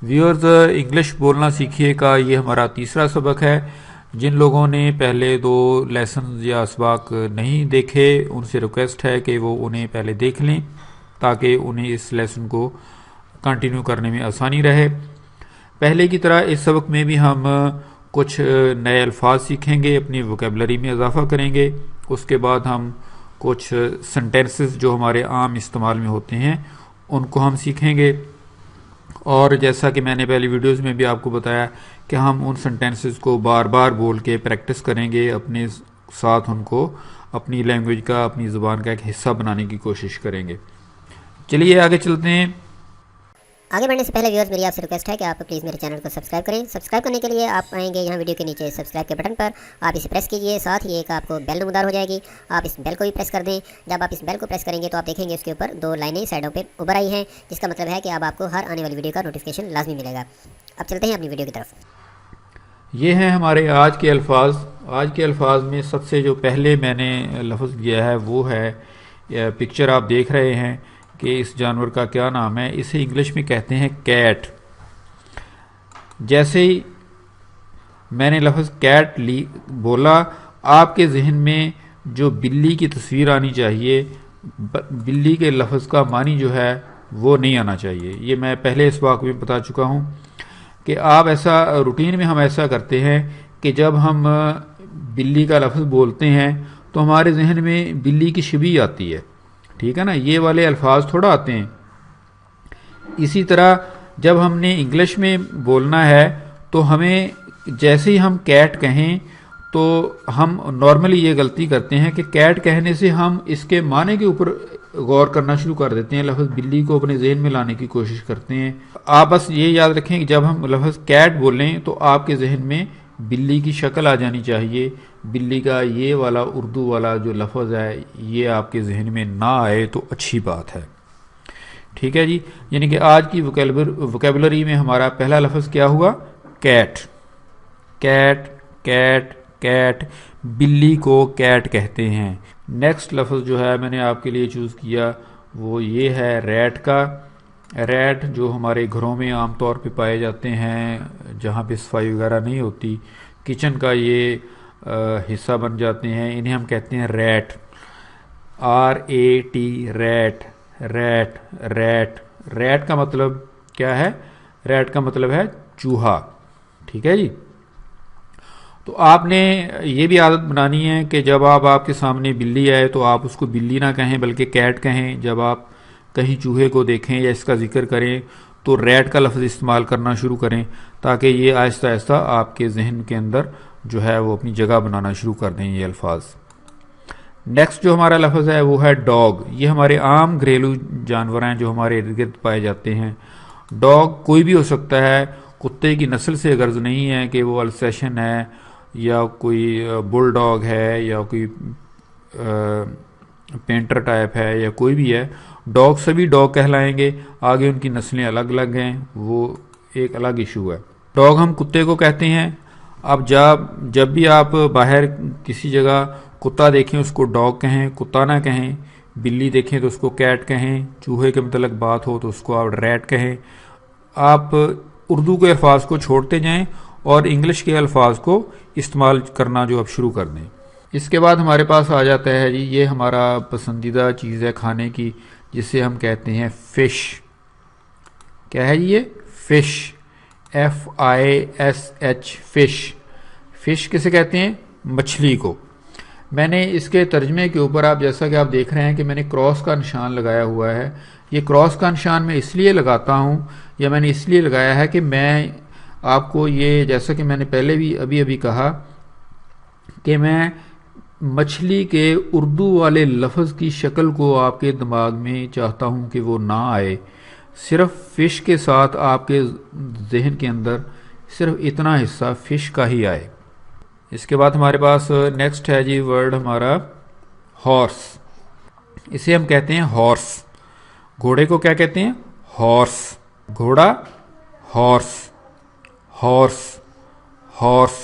Viewers, English بولنا سیکھیے کا یہ ہمارا تیسرا سبق ہے۔ جن لوگوں نے پہلے دو لیسنز یا اسباق نہیں دیکھے ان سے ریکویسٹ ہے کہ وہ انہیں پہلے دیکھ لیں تاکہ انہیں اس لیسن کو کنٹینیو کرنے میں آسانی رہے۔ پہلے کی طرح اس سبق میں بھی ہم کچھ نئے الفاظ سیکھیں گے، اپنی ووکیبلری میں اضافہ کریں گے۔ اس کے بعد ہم کچھ سنٹینسز جو ہمارے عام استعمال میں ہوتے ہیں ان کو ہم سیکھیں گے، اور جیسا کہ میں نے پہلی ویڈیوز میں بھی آپ کو بتایا کہ ہم ان سنٹینسز کو بار بار بول کے پریکٹس کریں گے، اپنے ساتھ ان کو اپنی لینگویج کا، اپنی زبان کا ایک حصہ بنانے کی کوشش کریں گے۔ چلیے آگے چلتے ہیں۔ آگے بڑھنے سے پہلے ویورز میری آپ سے ریکویسٹ ہے کہ آپ پلیز میرے چینل کو سبسکرائب کریں۔ سبسکرائب کرنے کے لیے آپ آئیں گے یہاں ویڈیو کے نیچے سبسکرائب کے بٹن پر، آپ اسے پریس کیجئے، ساتھ ہی ایک آپ کو بیل نمودار ہو جائے گی، آپ اس بیل کو بھی پریس کر دیں۔ جب آپ اس بیل کو پریس کریں گے تو آپ دیکھیں گے اس کے اوپر دو لائنیں سائڈوں پہ ابھر آئی ہیں، جس کا مطلب ہے کہ اب آپ کو ہر آنے والی ویڈیو کا نوٹیفیکیشن لازمی ملے گا۔ اب چلتے ہیں اپنی ویڈیو کی طرف۔ یہ ہیں ہمارے آج کے الفاظ۔ آج کے الفاظ میں سب سے جو پہلے میں نے لفظ لیا ہے وہ ہے، پکچر آپ دیکھ رہے ہیں کہ اس جانور کا کیا نام ہے۔ اسے انگلش میں کہتے ہیں کیٹ۔ جیسے ہی میں نے لفظ کیٹ بولا، آپ کے ذہن میں جو بلی کی تصویر آنی چاہیے، بلی کے لفظ کا معنی جو ہے وہ نہیں آنا چاہیے۔ یہ میں پہلے اس واقعے میں بتا چکا ہوں کہ آپ ایسا روٹین میں ہم ایسا کرتے ہیں کہ جب ہم بلی کا لفظ بولتے ہیں تو ہمارے ذہن میں بلی کی شبیہ آتی ہے، ٹھیک ہے نا، یہ والے الفاظ تھوڑا آتے ہیں۔ اسی طرح جب ہم نے انگلش میں بولنا ہے تو ہمیں جیسے ہی ہم کیٹ کہیں تو ہم نارملی یہ غلطی کرتے ہیں کہ کیٹ کہنے سے ہم اس کے معنی کے اوپر غور کرنا شروع کر دیتے ہیں، لفظ بلی کو اپنے ذہن میں لانے کی کوشش کرتے ہیں۔ آپ بس یہ یاد رکھیں کہ جب ہم لفظ کیٹ بولیں تو آپ کے ذہن میں بلی کی شکل آ جانی چاہیے، بلی کا یہ والا اردو والا جو لفظ ہے یہ آپ کے ذہن میں نہ آئے تو اچھی بات ہے، ٹھیک ہے جی۔ یعنی کہ آج کی ووکیبلری میں ہمارا پہلا لفظ کیا ہوا؟ کیٹ۔ کیٹ، کیٹ، کیٹ، بلی کو کیٹ کہتے ہیں۔ نیکسٹ لفظ جو ہے میں نے آپ کے لیے چوز کیا وہ یہ ہے ریٹ کا۔ ریٹ جو ہمارے گھروں میں عام طور پہ پائے جاتے ہیں، جہاں پہ صفائی وغیرہ نہیں ہوتی، کچن کا یہ حصہ بن جاتے ہیں، انہیں ہم کہتے ہیں rate. RAT، rate, rate, rate. Rate کا مطلب کیا ہے؟ ریٹ کا مطلب ہے چوہا، ٹھیک ہے جی۔ تو آپ نے یہ بھی عادت بنانی ہے کہ جب آپ کے سامنے بلی آئے تو آپ اس کو بلی نہ کہیں بلکہ کیٹ کہیں۔ جب آپ کہیں چوہے کو دیکھیں یا اس کا ذکر کریں تو ریٹ کا لفظ استعمال کرنا شروع کریں تاکہ یہ آہستہ آہستہ آپ کے ذہن کے اندر جو ہے وہ اپنی جگہ بنانا شروع کر دیں یہ الفاظ۔ نیکسٹ جو ہمارا لفظ ہے وہ ہے ڈاگ۔ یہ ہمارے عام گھریلو جانور ہیں جو ہمارے ارد گرد پائے جاتے ہیں۔ ڈاگ کوئی بھی ہو سکتا ہے، کتے کی نسل سے غرض نہیں ہے کہ وہ السیشن ہے یا کوئی بل ڈاگ ہے یا کوئی پینٹر ٹائپ ہے یا کوئی بھی ہے، ڈاگ سبھی ڈاگ کہلائیں گے۔ آگے ان کی نسلیں الگ الگ ہیں، وہ ایک الگ ایشو ہے۔ ڈاگ ہم کتے کو کہتے ہیں۔ اب جب بھی آپ باہر کسی جگہ کتا دیکھیں اس کو ڈاگ کہیں، کتا نہ کہیں۔ بلی دیکھیں تو اس کو کیٹ کہیں، چوہے کے متعلق بات ہو تو اس کو آپ ریٹ کہیں۔ آپ اردو کے الفاظ کو چھوڑتے جائیں اور انگلش کے الفاظ کو استعمال کرنا جو اب شروع کر دیں۔ اس کے بعد ہمارے پاس آ جاتا ہے جی، یہ ہمارا پسندیدہ چیز ہے کھانے کی، جسے ہم کہتے ہیں فش۔ کیا ہے یہ؟ Fish, FISH، fish. فش کسے کہتے ہیں؟ مچھلی کو۔ میں نے اس کے ترجمے کے اوپر جیسا کہ آپ دیکھ رہے ہیں کہ میں نے کراس کا نشان لگایا ہوا ہے۔ یہ کراس کا نشان میں اس لیے لگاتا ہوں یا میں نے اس لیے لگایا ہے کہ میں آپ کو یہ، جیسا کہ میں نے پہلے بھی ابھی کہا کہ میں مچھلی کے اردو والے لفظ کی شکل کو آپ کے دماغ میں چاہتا ہوں کہ وہ نہ آئے، صرف فش کے ساتھ آپ کے ذہن کے اندر صرف اتنا حصہ فش کا ہی آئے۔ اس کے بعد ہمارے پاس نیکسٹ ہے جی ورڈ ہمارا ہارس۔ اسے ہم کہتے ہیں ہارس۔ گھوڑے کو کیا کہتے ہیں؟ ہارس۔ گھوڑا، ہارس، ہارس، ہارس۔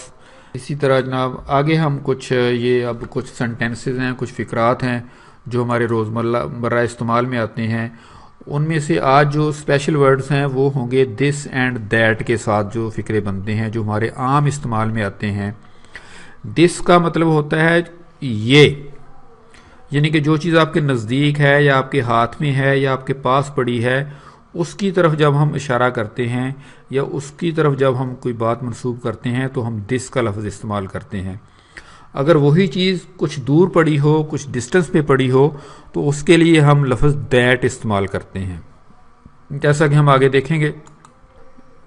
اسی طرح جناب آگے ہم کچھ سنٹینسز ہیں، کچھ فقرات ہیں جو ہمارے روزمرہ استعمال میں آتے ہیں۔ ان میں سے آج جو اسپیشل ورڈز ہیں وہ ہوں گے دس اینڈ دیٹ کے ساتھ جو فقرے بنتے ہیں جو ہمارے عام استعمال میں آتے ہیں. دس کا مطلب ہوتا ہے یہ، یعنی کہ جو چیز آپ کے نزدیک ہے یا آپ کے ہاتھ میں ہے یا آپ کے پاس پڑی ہے، اس کی طرف جب ہم اشارہ کرتے ہیں یا اس کی طرف جب ہم کوئی بات منسوب کرتے ہیں تو ہم دس کا لفظ استعمال کرتے ہیں. اگر وہی چیز کچھ دور پڑی ہو، کچھ ڈسٹنس پہ پڑی ہو، تو اس کے لیے ہم لفظ دیٹ استعمال کرتے ہیں، جیسا کہ ہم آگے دیکھیں گے.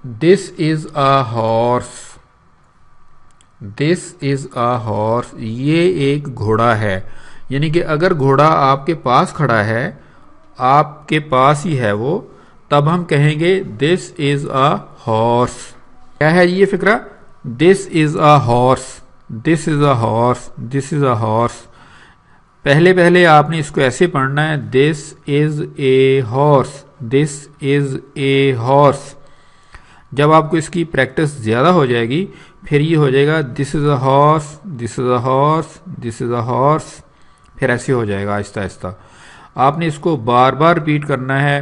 This is a horse, this is a horse, یہ ایک گھوڑا ہے. یعنی کہ اگر گھوڑا آپ کے پاس کھڑا ہے، آپ کے پاس ہی ہے وہ، تب ہم کہیں گے دس از اے ہارس. کیا ہے یہ فقرہ؟ This is a horse, this is a horse, this is a horse. پہلے آپ نے اس کو ایسے پڑھنا ہے، دس is a horse, this is a horse. جب آپ کو اس کی پریکٹس زیادہ ہو جائے گی پھر یہ ہو جائے گا this is a horse, this is a horse, this is a horse. پھر ایسے ہو جائے گا آہستہ آہستہ. آپ نے اس کو بار بار ریپیٹ کرنا ہے،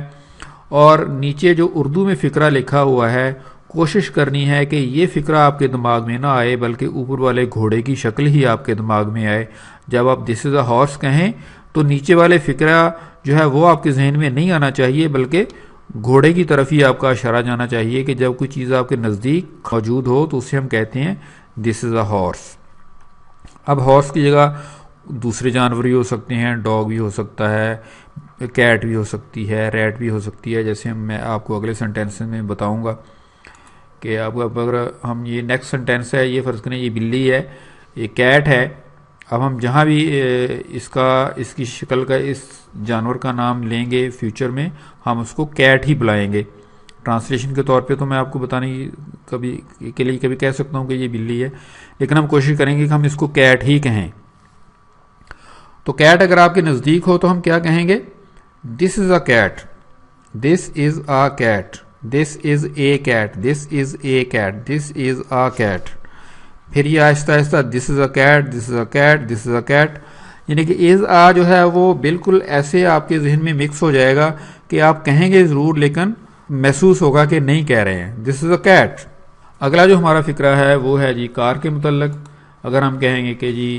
اور نیچے جو اردو میں فقرہ لکھا ہوا ہے کوشش کرنی ہے کہ یہ فقرہ آپ کے دماغ میں نہ آئے بلکہ اوپر والے گھوڑے کی شکل ہی آپ کے دماغ میں آئے. جب آپ دس از اے ہارس کہیں تو نیچے والے فقرہ جو ہے وہ آپ کے ذہن میں نہیں آنا چاہیے بلکہ گھوڑے کی طرف ہی آپ کا اشارہ جانا چاہیے کہ جب کوئی چیز آپ کے نزدیک موجود ہو تو اسے ہم کہتے ہیں دس از اے ہارس. اب ہارس کی جگہ دوسرے جانور بھی ہو سکتے ہیں، ڈاگ بھی ہو سکتا ہے، کیٹ بھی ہو سکتی ہے، ریٹ بھی ہو سکتی ہے، جیسے میں آپ کو اگلے سنٹینس میں بتاؤں گا کہ آپ کو اگر ہم یہ نیکسٹ سنٹینس ہے، یہ فرض کریں یہ بلی ہے، یہ کیٹ ہے. اب ہم جہاں بھی اس کی شکل کا اس جانور کا نام لیں گے فیوچر میں ہم اس کو کیٹ ہی بلائیں گے. ٹرانسلیشن کے طور پہ تو میں آپ کو بتانے کے لیے کبھی کہہ سکتا ہوں کہ یہ بلی ہے، لیکن ہم کوشش کریں گے کہ ہم اس کو کیٹ ہی کہیں. تو کیٹ اگر آپ کے نزدیک ہو تو ہم کیا کہیں گے؟ This is a cat, this is a cat, this is a cat, this is a cat, this is a cat. پھر یہ آہستہ آہستہ this is a cat, this is a cat, this is a cat, یعنی کہ از آ جو ہے وہ بالکل ایسے آپ کے ذہن میں مکس ہو جائے گا کہ آپ کہیں گے ضرور لیکن محسوس ہوگا کہ نہیں کہہ رہے ہیں. دس از اے کیٹ. اگلا جو ہمارا فقرہ ہے وہ ہے جی کار کے متعلق. اگر ہم کہیں گے کہ جی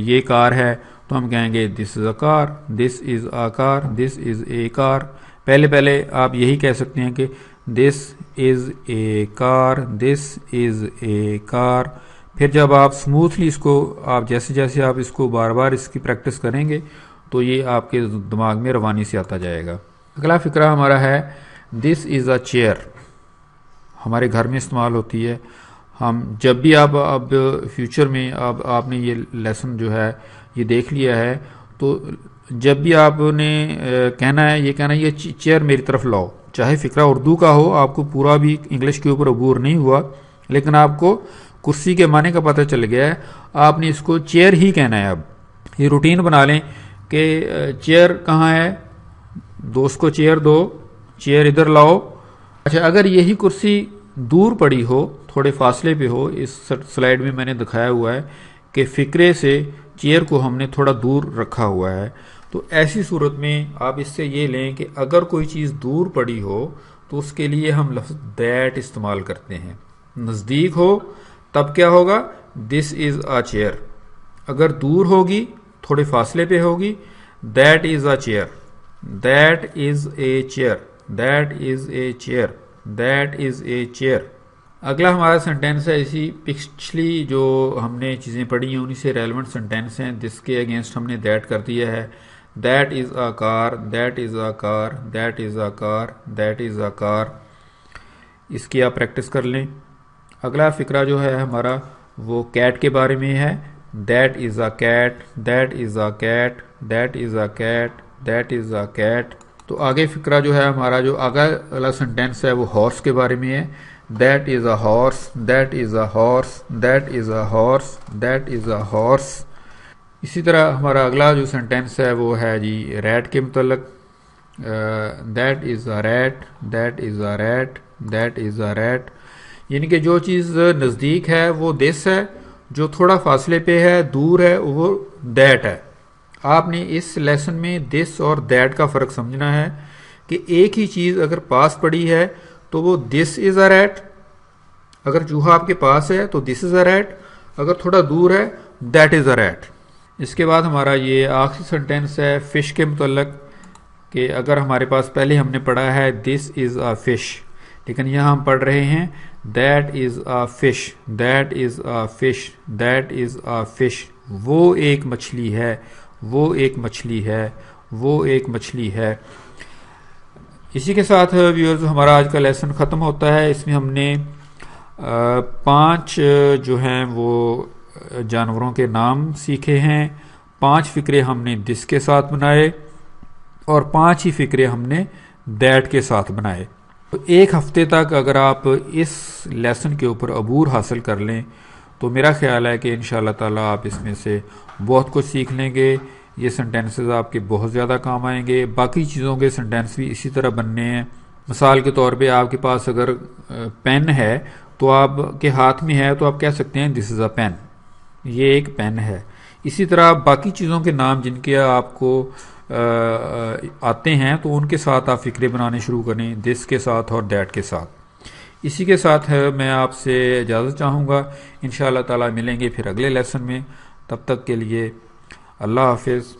یہ کار ہے تو ہم کہیں گے this is a car, this is a car, this is a کار. پہلے آپ یہی کہہ سکتے ہیں کہ دس is a car, this is a کار. پھر جب آپ اسموتھلی اس کو جیسے آپ اس کو بار بار اس کی پریکٹس کریں گے تو یہ آپ کے دماغ میں روانی سے آتا جائے گا. اگلا فقرہ ہمارا ہے دس از اے چیئر. ہمارے گھر میں استعمال ہوتی ہے. ہم جب بھی اب فیوچر میں آپ نے یہ لیسن جو ہے یہ دیکھ لیا ہے تو جب بھی آپ نے کہنا ہے یہ چیئر میری طرف لاؤ، چاہے فقرہ اردو کا ہو، آپ کو پورا بھی انگلش کے اوپر عبور نہیں ہوا لیکن آپ کو کرسی کے معنی کا پتہ چل گیا ہے، آپ نے اس کو چیئر ہی کہنا ہے. اب یہ روٹین بنا لیں کہ چیئر کہاں ہے، دوست کو چیئر دو، چیئر ادھر لاؤ. اچھا اگر یہی کرسی دور پڑی ہو، تھوڑے فاصلے پہ ہو، اس سلائیڈ میں نے دکھایا ہوا ہے کہ فقرے سے چیئر کو ہم نے تھوڑا دور رکھا ہوا ہے، تو ایسی صورت میں آپ اس سے یہ لیں کہ اگر کوئی چیز دور پڑی ہو تو اس کے لیے ہم لفظ دیٹ استعمال کرتے ہیں. نزدیک ہو تب کیا ہوگا؟ دس از اے چیئر. اگر دور ہوگی، تھوڑے فاصلے پہ ہوگی، that is a chair, that is a chair, that is a chair, that is a chair. اگلا ہمارا سنٹینس ہے اسی پچھلی جو ہم نے چیزیں پڑھی ہیں انہی سے ریلیونٹ سنٹینس ہیں. دس کے اگینسٹ ہم نے دیٹ کر دیا ہے. That is a car, that is a car, that is a car, that is a car. اس کی آپ پریکٹس کر لیں. اگلا فقرہ جو ہے ہمارا وہ کیٹ کے بارے میں ہے. That is a Kate, that is a Kate, that is a Kate, that is a Kate. تو آگے فقرہ جو ہے ہمارا جو اگلا سنٹینس ہے وہ ہارس کے بارے میں ہے. That is a horse, that is a horse, that is a horse, that is a horse. اسی طرح ہمارا اگلا جو سنٹینس ہے وہ ہے جی ریٹ کے متعلق. That is a rate, that is a rate, that is a rate. یعنی کہ جو چیز نزدیک ہے وہ دس ہے، جو تھوڑا فاصلے پہ ہے، دور ہے، وہ دیٹ ہے. آپ نے اس لیسن میں دس اور دیٹ کا فرق سمجھنا ہے کہ ایک ہی چیز اگر پاس پڑی ہے تو وہ دس از اے ریٹ، اگر چوہا آپ کے پاس ہے تو دس از اے ریٹ، اگر تھوڑا دور ہے دیٹ از اے ریٹ۔ اس کے بعد ہمارا یہ آخری سنٹینس ہے فش کے متعلق، کہ اگر ہمارے پاس پہلے ہم نے پڑھا ہے دس از اے فش، لیکن یہاں ہم پڑھ رہے ہیں that is a fish, that is a fish, that is a fish, وہ ایک مچھلی ہے، وہ ایک مچھلی ہے، وہ ایک مچھلی ہے۔ اسی کے ساتھ ویورز ہمارا آج کا لیسن ختم ہوتا ہے۔ اس میں ہم نے 5 جو ہیں وہ جانوروں کے نام سیکھے ہیں، 5 فقرے ہم نے دس کے ساتھ بنائے اور 5 ہی فقرے ہم نے دیٹ کے ساتھ بنائے۔ تو ایک ہفتے تک اگر آپ اس لیسن کے اوپر عبور حاصل کر لیں تو میرا خیال ہے کہ انشاءاللہ تعالیٰ آپ اس میں سے بہت کچھ سیکھ لیں گے۔ یہ سنٹینسز آپ کے بہت زیادہ کام آئیں گے، باقی چیزوں کے سنٹینس بھی اسی طرح بننے ہیں۔ مثال کے طور پہ آپ کے پاس اگر پین ہے تو آپ کے ہاتھ میں ہے تو آپ کہہ سکتے ہیں دس از اے پین، یہ ایک پین ہے۔ اسی طرح باقی چیزوں کے نام جن کے آپ کو آتے ہیں تو ان کے ساتھ آپ فقرے بنانے شروع کریں، دس کے ساتھ اور دیٹ کے ساتھ۔ اسی کے ساتھ میں آپ سے اجازت چاہوں گا، انشاءاللہ تعالیٰ ملیں گے پھر اگلے لیسن میں، تب تک کے لیے اللہ حافظ۔